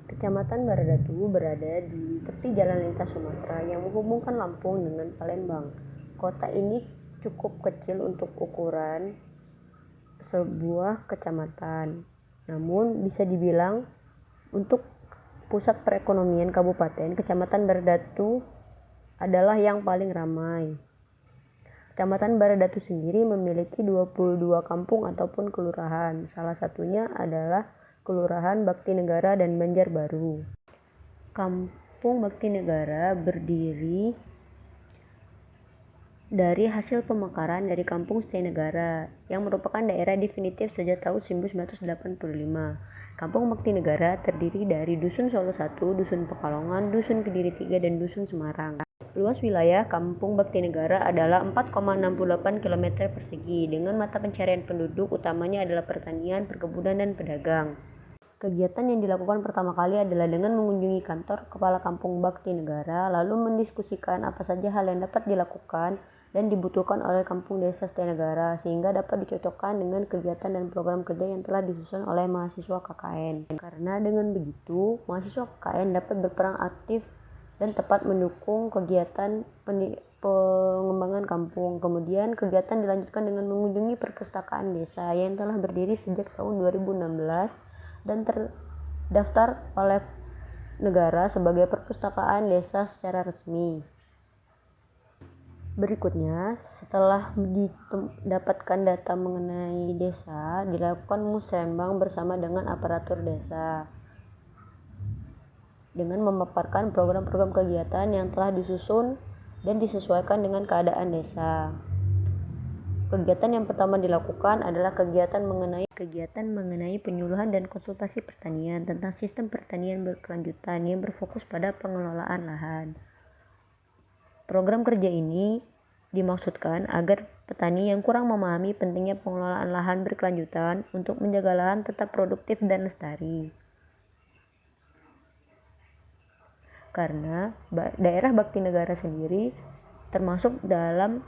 Kecamatan Baradatu berada di tepi jalan lintas Sumatera yang menghubungkan Lampung dengan Palembang. Kota ini cukup kecil untuk ukuran sebuah kecamatan, namun bisa dibilang untuk pusat perekonomian kabupaten, Kecamatan Baradatu adalah yang paling ramai. Kecamatan Baradatu sendiri memiliki 22 kampung ataupun kelurahan. Salah satunya adalah Kelurahan Baktinegara dan Banjarbaru. Kampung Baktinegara berdiri dari hasil pemekaran dari Kampung Setinegara yang merupakan daerah definitif sejak tahun 1985. Kampung Baktinegara terdiri dari Dusun Solo 1, Dusun Pekalongan, Dusun Kediri 3, dan Dusun Semarang. Luas wilayah Kampung Baktinegara adalah 4,68 km persegi dengan mata pencarian penduduk utamanya adalah pertanian, perkebunan, dan pedagang. Kegiatan yang dilakukan pertama kali adalah dengan mengunjungi kantor Kepala Kampung Baktinegara, lalu mendiskusikan apa saja hal yang dapat dilakukan dan dibutuhkan oleh Kampung Desa Setinegara sehingga dapat dicocokkan dengan kegiatan dan program kerja yang telah disusun oleh mahasiswa KKN. Karena dengan begitu, mahasiswa KKN dapat berperan aktif dan tepat mendukung kegiatan pengembangan kampung. Kemudian kegiatan dilanjutkan dengan mengunjungi perpustakaan desa yang telah berdiri sejak tahun 2016 dan terdaftar oleh negara sebagai perpustakaan desa secara resmi. Berikutnya, setelah mendapatkan data mengenai desa, dilakukan musrembang bersama dengan aparatur desa dengan memaparkan program-program kegiatan yang telah disusun dan disesuaikan dengan keadaan desa. Kegiatan yang pertama dilakukan adalah kegiatan mengenai penyuluhan dan konsultasi pertanian tentang sistem pertanian berkelanjutan yang berfokus pada pengelolaan lahan. Program kerja ini dimaksudkan agar petani yang kurang memahami pentingnya pengelolaan lahan berkelanjutan untuk menjaga lahan tetap produktif dan lestari. Karena daerah Baktinegara sendiri termasuk dalam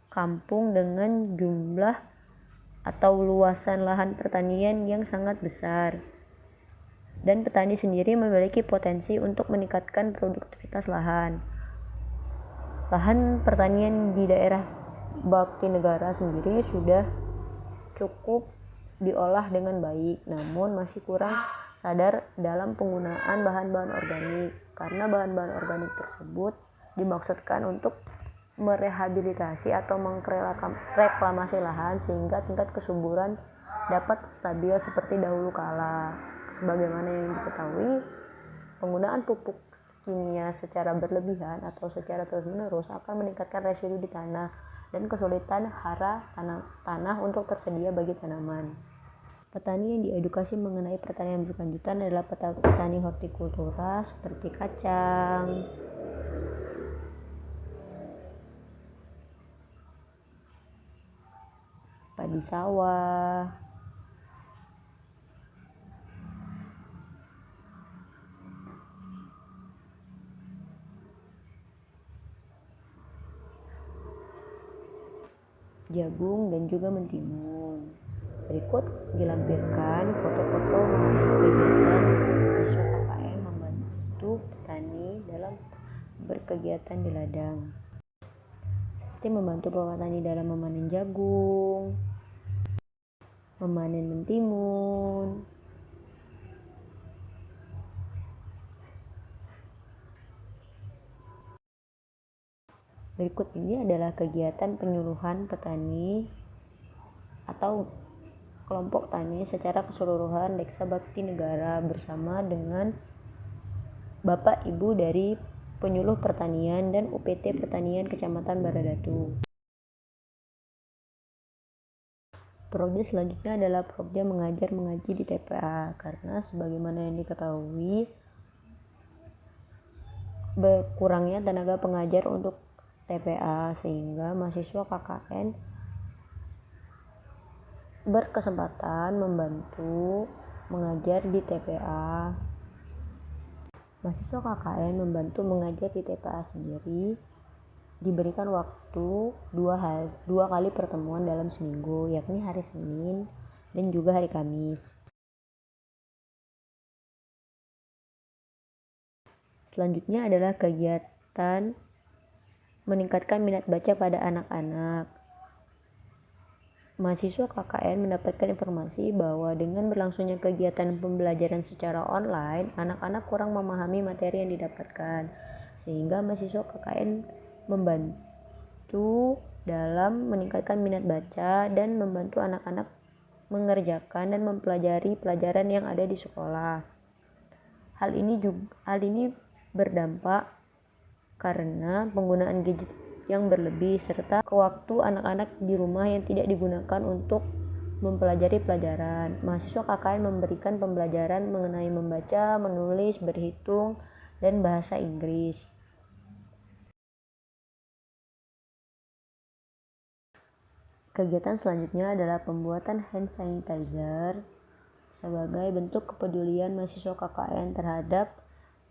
kampung dengan jumlah atau luasan lahan pertanian yang sangat besar, dan petani sendiri memiliki potensi untuk meningkatkan produktivitas lahan. Lahan pertanian di daerah Baktinegara sendiri sudah cukup diolah dengan baik, namun masih kurang sadar dalam penggunaan bahan-bahan organik, karena bahan-bahan organik tersebut dimaksudkan untuk merehabilitasi atau reklamasi lahan sehingga tingkat kesuburan dapat stabil seperti dahulu kala. Sebagaimana yang diketahui, penggunaan pupuk kimia secara berlebihan atau secara terus-menerus akan meningkatkan residu di tanah dan kesulitan hara tanah untuk tersedia bagi tanaman. Petani yang diedukasi mengenai pertanian berkelanjutan adalah petani hortikultura seperti kacang, padi sawah, jagung, dan juga mentimun. Berikut dilampirkan foto-foto mengenai kegiatan mahasiswa KKN membantu petani dalam berkegiatan di ladang, seperti membantu petani dalam memanen jagung, memanen mentimun. Berikut ini adalah kegiatan penyuluhan petani atau kelompok tani secara keseluruhan Desa Baktinegara bersama dengan Bapak Ibu dari Penyuluh Pertanian dan UPT Pertanian Kecamatan Baradatu. Program selanjutnya adalah program mengajar mengaji di TPA, karena sebagaimana yang diketahui berkurangnya tenaga pengajar untuk TPA sehingga mahasiswa KKN berkesempatan membantu mengajar di TPA. Mahasiswa KKN membantu mengajar di TPA sendiri diberikan waktu dua kali pertemuan dalam seminggu, yakni hari Senin dan juga hari Kamis. Selanjutnya adalah kegiatan meningkatkan minat baca pada anak-anak. Mahasiswa KKN mendapatkan informasi bahwa dengan berlangsungnya kegiatan pembelajaran secara online, anak-anak kurang memahami materi yang didapatkan, sehingga mahasiswa KKN membantu dalam meningkatkan minat baca dan membantu anak-anak mengerjakan dan mempelajari pelajaran yang ada di sekolah. Hal ini berdampak karena penggunaan gadget yang berlebih serta waktu anak-anak di rumah yang tidak digunakan untuk mempelajari pelajaran. Mahasiswa KKN memberikan pembelajaran mengenai membaca, menulis, berhitung, dan bahasa Inggris. Kegiatan selanjutnya adalah pembuatan hand sanitizer sebagai bentuk kepedulian mahasiswa KKN terhadap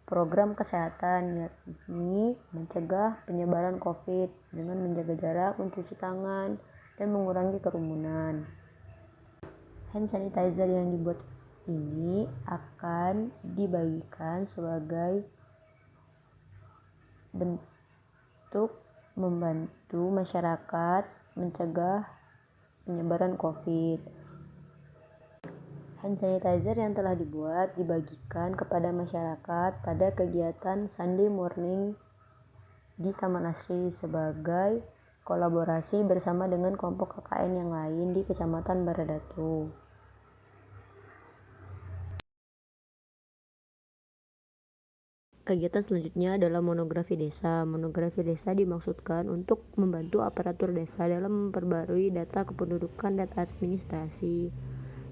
program kesehatan, yakni mencegah penyebaran COVID dengan menjaga jarak, mencuci tangan, dan mengurangi kerumunan. Hand sanitizer yang dibuat ini akan dibagikan sebagai bentuk membantu masyarakat mencegah penyebaran COVID. Hand sanitizer yang telah dibuat dibagikan kepada masyarakat pada kegiatan Sunday Morning di Taman Asri sebagai kolaborasi bersama dengan kelompok KKN yang lain di Kecamatan Baradatu. Kegiatan selanjutnya adalah monografi desa. Monografi desa dimaksudkan untuk membantu aparatur desa dalam memperbarui data kependudukan dan administrasi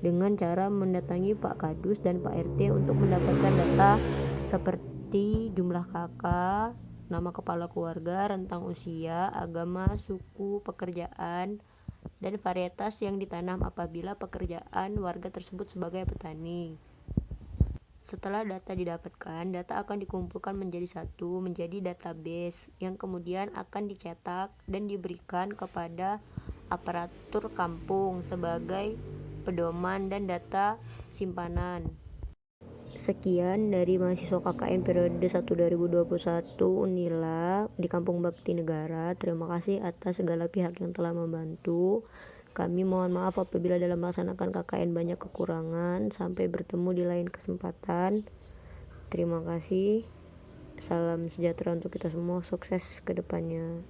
dengan cara mendatangi Pak Kadus dan Pak RT untuk mendapatkan data seperti jumlah kakak, nama kepala keluarga, rentang usia, agama, suku, pekerjaan, dan varietas yang ditanam apabila pekerjaan warga tersebut sebagai petani. Setelah data didapatkan, data akan dikumpulkan menjadi satu, menjadi database yang kemudian akan dicetak dan diberikan kepada aparatur kampung sebagai pedoman dan data simpanan. Sekian dari mahasiswa KKN periode 1 2021 Unila di Kampung Bakti Negara. Terima kasih atas segala pihak yang telah membantu. Kami mohon maaf apabila dalam melaksanakan KKN banyak kekurangan. Sampai bertemu di lain kesempatan. Terima kasih. Salam sejahtera untuk kita semua. Sukses ke depannya.